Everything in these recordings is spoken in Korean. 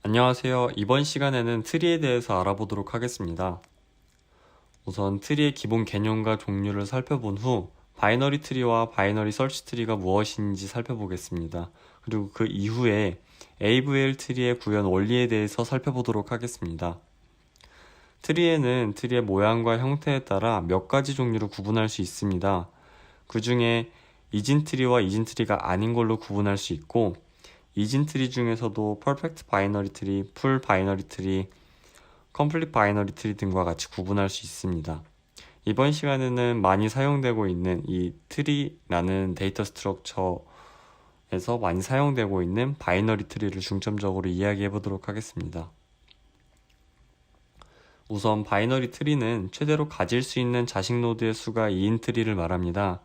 안녕하세요. 이번 시간에는 트리에 대해서 알아보도록 하겠습니다. 우선 트리의 기본 개념과 종류를 살펴본 후 바이너리 트리와 바이너리 서치 트리가 무엇인지 살펴보겠습니다. 그리고 그 이후에 AVL 트리의 구현 원리에 대해서 살펴보도록 하겠습니다. 트리에는 트리의 모양과 형태에 따라 몇 가지 종류로 구분할 수 있습니다. 그 중에 이진 트리와 이진 트리가 아닌 걸로 구분할 수 있고, 이진 트리 중에서도 퍼펙트 바이너리 트리, 풀 바이너리 트리, 컴플릿 바이너리 트리 등과 같이 구분할 수 있습니다. 이번 시간에는 많이 사용되고 있는 이 트리라는 데이터 스트럭처에서 많이 사용되고 있는 바이너리 트리를 중점적으로 이야기해 보도록 하겠습니다. 우선 바이너리 트리는 최대로 가질 수 있는 자식 노드의 수가 2인 트리를 말합니다.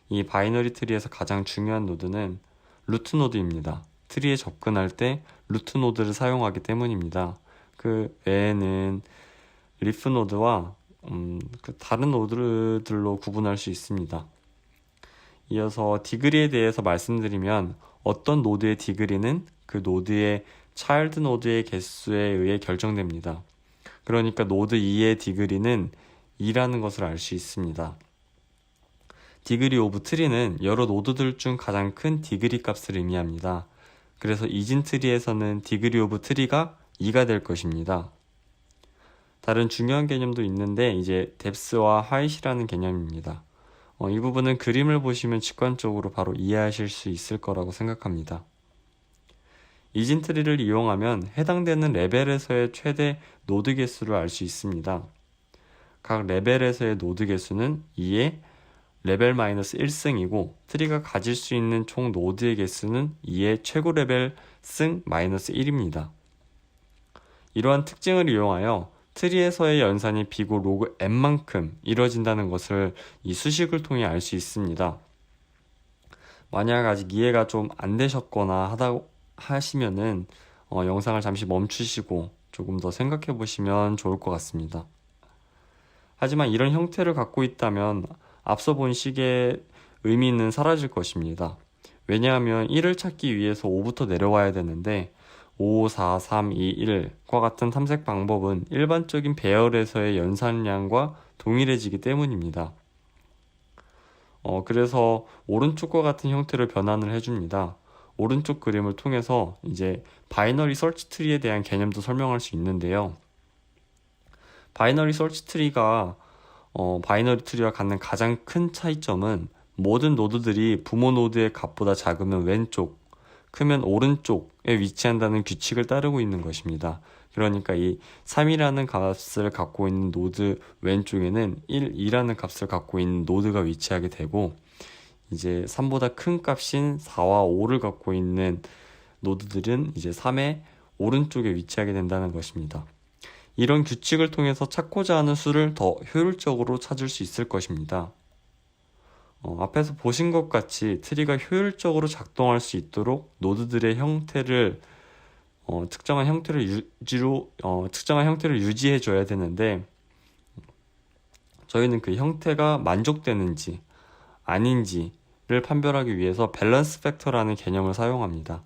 이 바이너리 트리에서 가장 중요한 노드는 루트 노드입니다. 트리에 접근할 때 루트 노드를 사용하기 때문입니다. 그 외에는 리프 노드와 다른 노드들로 구분할 수 있습니다. 이어서 디그리에 대해서 말씀드리면 어떤 노드의 디그리는 그 노드의 차일드 노드의 개수에 의해 결정됩니다. 그러니까 노드 2의 디그리는 2라는 것을 알 수 있습니다. 디그리 오브 트리는 여러 노드들 중 가장 큰 디그리 값을 의미합니다. 그래서 이진 트리에서는 디그리 오브 트리가 2가 될 것입니다. 다른 중요한 개념도 있는데 이제 뎁스와 하이트라는 개념입니다. 이 부분은 그림을 보시면 직관적으로 바로 이해하실 수 있을 거라고 생각합니다. 이진 트리를 이용하면 해당되는 레벨에서의 최대 노드 개수를 알 수 있습니다. 각 레벨에서의 노드 개수는 2의 레벨 마이너스 1승이고 트리가 가질 수 있는 총 노드의 개수는 2의 최고 레벨 승 마이너스 1입니다. 이러한 특징을 이용하여 트리에서의 연산이 비고 로그 n만큼 이뤄진다는 것을 이 수식을 통해 알 수 있습니다. 만약 아직 이해가 좀 안 되셨거나 하시면은 영상을 잠시 멈추시고 조금 더 생각해 보시면 좋을 것 같습니다. 하지만 이런 형태를 갖고 있다면 앞서 본 식의 의미는 사라질 것입니다. 왜냐하면 1을 찾기 위해서 5부터 내려와야 되는데 5, 4, 3, 2, 1과 같은 탐색 방법은 일반적인 배열에서의 연산량과 동일해지기 때문입니다. 그래서 오른쪽과 같은 형태를 변환을 해줍니다. 오른쪽 그림을 통해서 이제 바이너리 서치 트리에 대한 개념도 설명할 수 있는데요. 바이너리 서치 트리가 바이너리 트리와 갖는 가장 큰 차이점은 모든 노드들이 부모 노드의 값보다 작으면 왼쪽, 크면 오른쪽에 위치한다는 규칙을 따르고 있는 것입니다. 그러니까 이 3이라는 값을 갖고 있는 노드 왼쪽에는 1, 2라는 값을 갖고 있는 노드가 위치하게 되고 이제 3보다 큰 값인 4와 5를 갖고 있는 노드들은 이제 3의 오른쪽에 위치하게 된다는 것입니다. 이런 규칙을 통해서 찾고자 하는 수를 더 효율적으로 찾을 수 있을 것입니다. 앞에서 보신 것 같이 트리가 효율적으로 작동할 수 있도록 노드들의 형태를 특정한 형태를 유지해 줘야 되는데 저희는 그 형태가 만족되는지 아닌지를 판별하기 위해서 밸런스 팩터라는 개념을 사용합니다.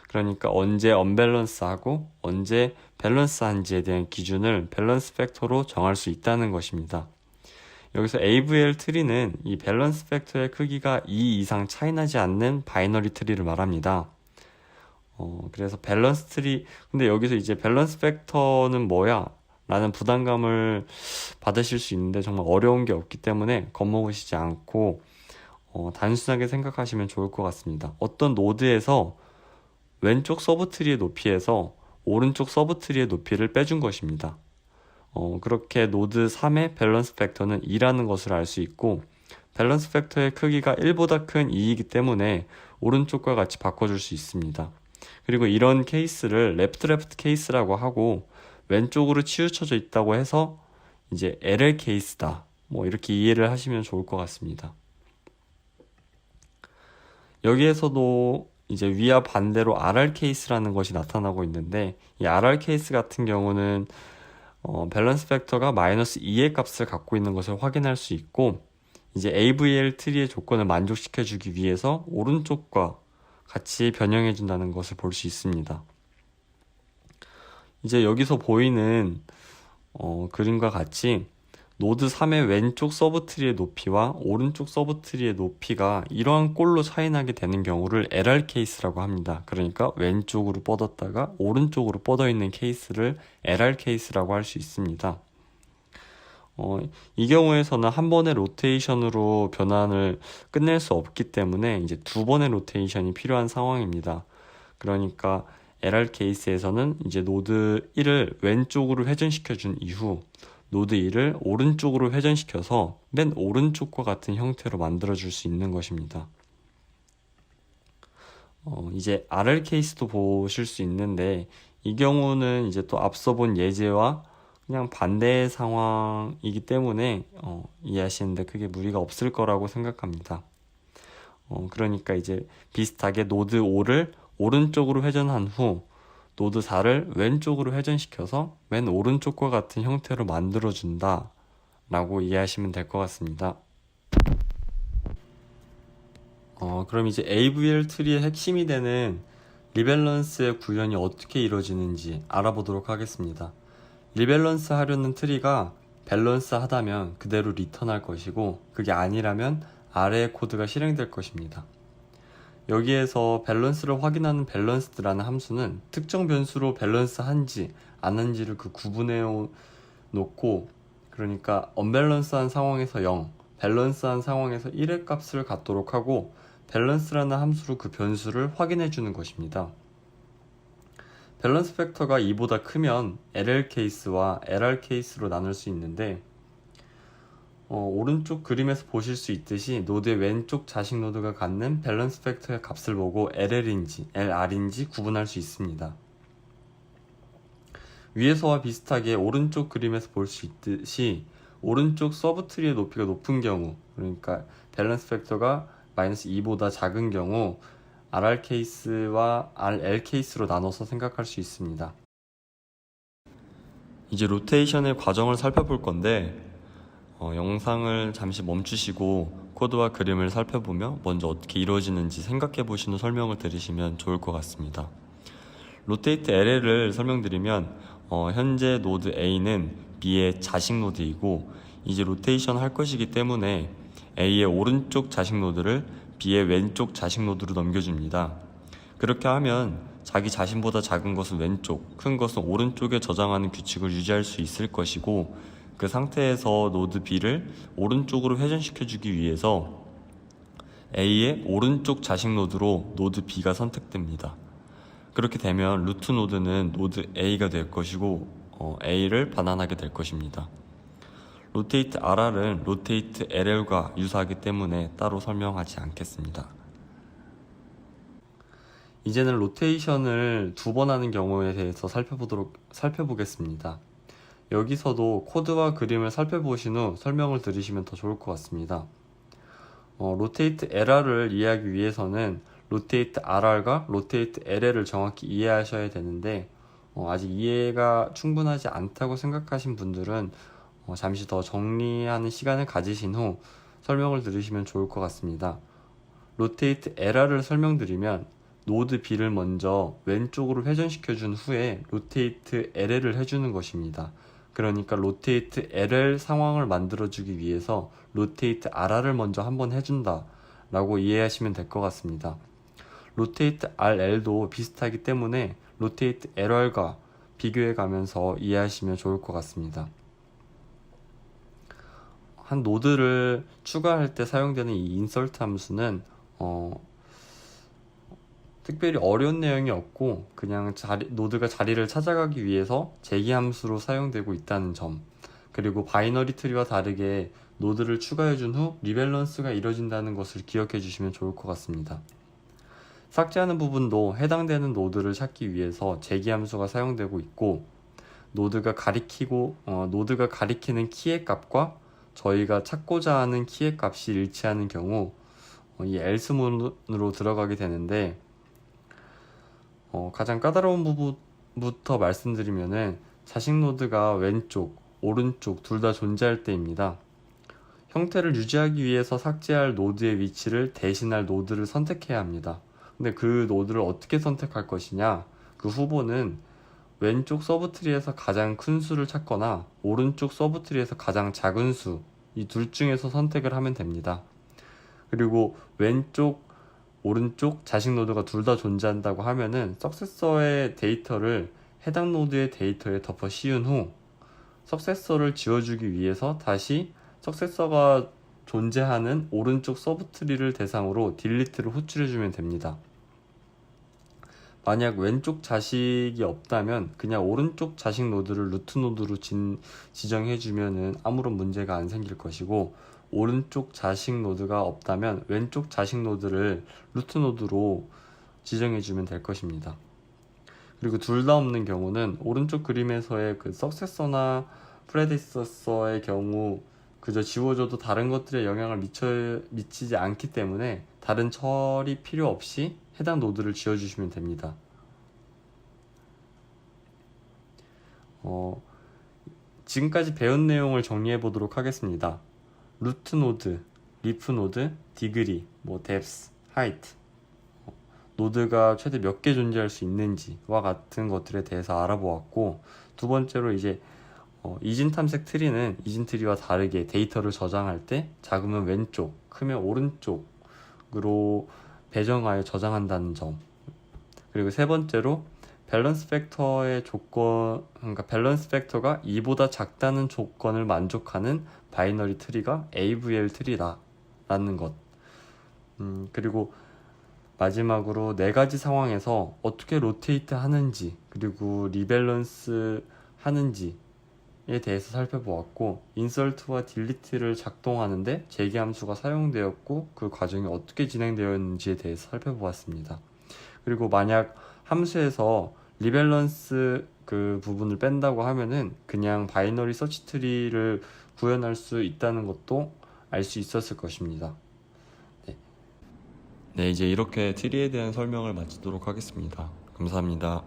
그러니까 언제 언밸런스하고 언제 밸런스한지에 대한 기준을 밸런스 팩터로 정할 수 있다는 것입니다. 여기서 AVL 트리는 이 밸런스 팩터의 크기가 2 이상 차이 나지 않는 바이너리 트리를 말합니다. 그래서 밸런스 트리, 근데 여기서 이제 밸런스 팩터는 뭐야? 라는 부담감을 받으실 수 있는데 정말 어려운 게 없기 때문에 겁먹으시지 않고 단순하게 생각하시면 좋을 것 같습니다. 어떤 노드에서 왼쪽 서브트리의 높이에서 오른쪽 서브트리의 높이를 빼준 것입니다. 그렇게 노드 3의 밸런스 팩터는 2라는 것을 알 수 있고 밸런스 팩터의 크기가 1보다 큰 2이기 때문에 오른쪽과 같이 바꿔줄 수 있습니다. 그리고 이런 케이스를 레프트 케이스라고 하고 왼쪽으로 치우쳐져 있다고 해서 이제 LL 케이스다. 이렇게 이해를 하시면 좋을 것 같습니다. 여기에서도 이제 위와 반대로 RR 케이스라는 것이 나타나고 있는데 이 RR 케이스 같은 경우는 밸런스 팩터가 마이너스 2의 값을 갖고 있는 것을 확인할 수 있고 이제 AVL 트리의 조건을 만족시켜 주기 위해서 오른쪽과 같이 변형해 준다는 것을 볼 수 있습니다. 이제 여기서 보이는 그림과 같이 노드 3의 왼쪽 서브트리의 높이와 오른쪽 서브트리의 높이가 이러한 꼴로 차이나게 되는 경우를 LR 케이스라고 합니다. 그러니까 왼쪽으로 뻗었다가 오른쪽으로 뻗어 있는 케이스를 LR 케이스라고 할 수 있습니다. 이 경우에서는 한 번의 로테이션으로 변환을 끝낼 수 없기 때문에 이제 두 번의 로테이션이 필요한 상황입니다. 그러니까 LR 케이스에서는 이제 노드 1을 왼쪽으로 회전시켜 준 이후 노드 2를 오른쪽으로 회전시켜서 맨 오른쪽과 같은 형태로 만들어 줄 수 있는 것입니다. 이제 RL 케이스도 보실 수 있는데 이 경우는 이제 또 앞서 본 예제와 그냥 반대의 상황이기 때문에 이해하시는데 크게 무리가 없을 거라고 생각합니다. 그러니까 이제 비슷하게 노드 5를 오른쪽으로 회전한 후 노드 4를 왼쪽으로 회전시켜서 맨 오른쪽과 같은 형태로 만들어준다 라고 이해하시면 될 것 같습니다. 그럼 이제 AVL 트리의 핵심이 되는 리밸런스의 구현이 어떻게 이루어지는지 알아보도록 하겠습니다. 리밸런스 하려는 트리가 밸런스 하다면 그대로 리턴할 것이고 그게 아니라면 아래의 코드가 실행될 것입니다. 여기에서 밸런스를 확인하는 밸런스드라는 함수는 특정 변수로 밸런스 한지 안 한지를 구분해 놓고, 그러니까 언밸런스한 상황에서 0, 밸런스한 상황에서 1의 값을 갖도록 하고 밸런스라는 함수로 그 변수를 확인해 주는 것입니다. 밸런스 팩터가 2보다 크면 LL 케이스와 LR 케이스로 나눌 수 있는데 오른쪽 그림에서 보실 수 있듯이 노드의 왼쪽 자식 노드가 갖는 밸런스 팩터의 값을 보고 LL인지 LR인지 구분할 수 있습니다. 위에서와 비슷하게 오른쪽 그림에서 볼 수 있듯이 오른쪽 서브트리의 높이가 높은 경우, 그러니까 밸런스 팩터가 -2보다 작은 경우 RR 케이스와 RL 케이스로 나눠서 생각할 수 있습니다. 이제 로테이션의 과정을 살펴볼 건데 영상을 잠시 멈추시고 코드와 그림을 살펴보며 먼저 어떻게 이루어지는지 생각해 보시는 설명을 들으시면 좋을 것 같습니다. 로테이트 LL을 설명드리면 현재 노드 A는 B의 자식 노드이고 이제 로테이션 할 것이기 때문에 A의 오른쪽 자식 노드를 B의 왼쪽 자식 노드로 넘겨줍니다. 그렇게 하면 자기 자신보다 작은 것은 왼쪽, 큰 것은 오른쪽에 저장하는 규칙을 유지할 수 있을 것이고 그 상태에서 노드 B를 오른쪽으로 회전시켜주기 위해서 A의 오른쪽 자식 노드로 노드 B가 선택됩니다. 그렇게 되면 루트 노드는 노드 A가 될 것이고 A를 반환하게 될 것입니다. 로테이트 RR은 로테이트 LL과 유사하기 때문에 따로 설명하지 않겠습니다. 이제는 로테이션을 두 번 하는 경우에 대해서 살펴보겠습니다. 여기서도 코드와 그림을 살펴보신 후 설명을 들으시면 더 좋을 것 같습니다. 로테이트 LR을 이해하기 위해서는 로테이트 RR과 로테이트 LL을 정확히 이해하셔야 되는데 아직 이해가 충분하지 않다고 생각하신 분들은 잠시 더 정리하는 시간을 가지신 후 설명을 들으시면 좋을 것 같습니다. 로테이트 LR을 설명드리면 노드 B를 먼저 왼쪽으로 회전시켜 준 후에 로테이트 LL을 해주는 것입니다. 그러니까 로테이트 LL 상황을 만들어주기 위해서 로테이트 RR을 먼저 한번 해준다 라고 이해하시면 될 것 같습니다. 로테이트 RL도 비슷하기 때문에 로테이트 LR과 비교해 가면서 이해하시면 좋을 것 같습니다. 한 노드를 추가할 때 사용되는 이 인서트 함수는 특별히 어려운 내용이 없고 그냥 노드가 자리를 찾아가기 위해서 제기 함수로 사용되고 있다는 점, 그리고 바이너리 트리와 다르게 노드를 추가해준 후 리밸런스가 이루어진다는 것을 기억해 주시면 좋을 것 같습니다. 삭제하는 부분도 해당되는 노드를 찾기 위해서 제기 함수가 사용되고 있고 노드가 가리키는 키의 값과 저희가 찾고자 하는 키의 값이 일치하는 경우 이 else 문으로 들어가게 되는데 가장 까다로운 부분부터 말씀드리면은 자식 노드가 왼쪽, 오른쪽 둘 다 존재할 때입니다. 형태를 유지하기 위해서 삭제할 노드의 위치를 대신할 노드를 선택해야 합니다. 근데 그 노드를 어떻게 선택할 것이냐? 그 후보는 왼쪽 서브트리에서 가장 큰 수를 찾거나 오른쪽 서브트리에서 가장 작은 수, 이 둘 중에서 선택을 하면 됩니다. 그리고 왼쪽, 오른쪽 자식 노드가 둘 다 존재한다고 하면은 석세서의 데이터를 해당 노드의 데이터에 덮어 씌운 후 석세서를 지워주기 위해서 다시 석세서가 존재하는 오른쪽 서브트리를 대상으로 딜리트를 호출해주면 됩니다. 만약 왼쪽 자식이 없다면 그냥 오른쪽 자식 노드를 루트 노드로 지정해주면 아무런 문제가 안 생길 것이고, 오른쪽 자식 노드가 없다면 왼쪽 자식 노드를 루트 노드로 지정해주면 될 것입니다. 그리고 둘 다 없는 경우는 오른쪽 그림에서의 그 석세서나 프레디서서의 경우 그저 지워줘도 다른 것들에 영향을 미치지 않기 때문에 다른 처리 필요 없이 해당 노드를 지워주시면 됩니다. 지금까지 배운 내용을 정리해 보도록 하겠습니다. 루트 노드, 리프 노드, 디그리, 뎁스, 하이트, 노드가 최대 몇 개 존재할 수 있는지와 같은 것들에 대해서 알아보았고, 두 번째로 이제 이진 탐색 트리는 이진 트리와 다르게 데이터를 저장할 때 작으면 왼쪽, 크면 오른쪽으로 배정하여 저장한다는 점. 그리고 세 번째로 밸런스 팩터의 그러니까 밸런스 팩터가 2보다 작다는 조건을 만족하는 바이너리 트리가 AVL 트리다 라는 것. 그리고 마지막으로 네 가지 상황에서 어떻게 로테이트 하는지 그리고 리밸런스 하는지에 대해서 살펴보았고, 인설트와 딜리트를 작동하는데 제기함수가 사용되었고 그 과정이 어떻게 진행되었는지에 대해서 살펴보았습니다. 그리고 만약 함수에서 리밸런스 그 부분을 뺀다고 하면은 그냥 바이너리 서치 트리를 구현할 수 있다는 것도 알 수 있었을 것입니다. 네, 이제 이렇게 트리에 대한 설명을 마치도록 하겠습니다. 감사합니다.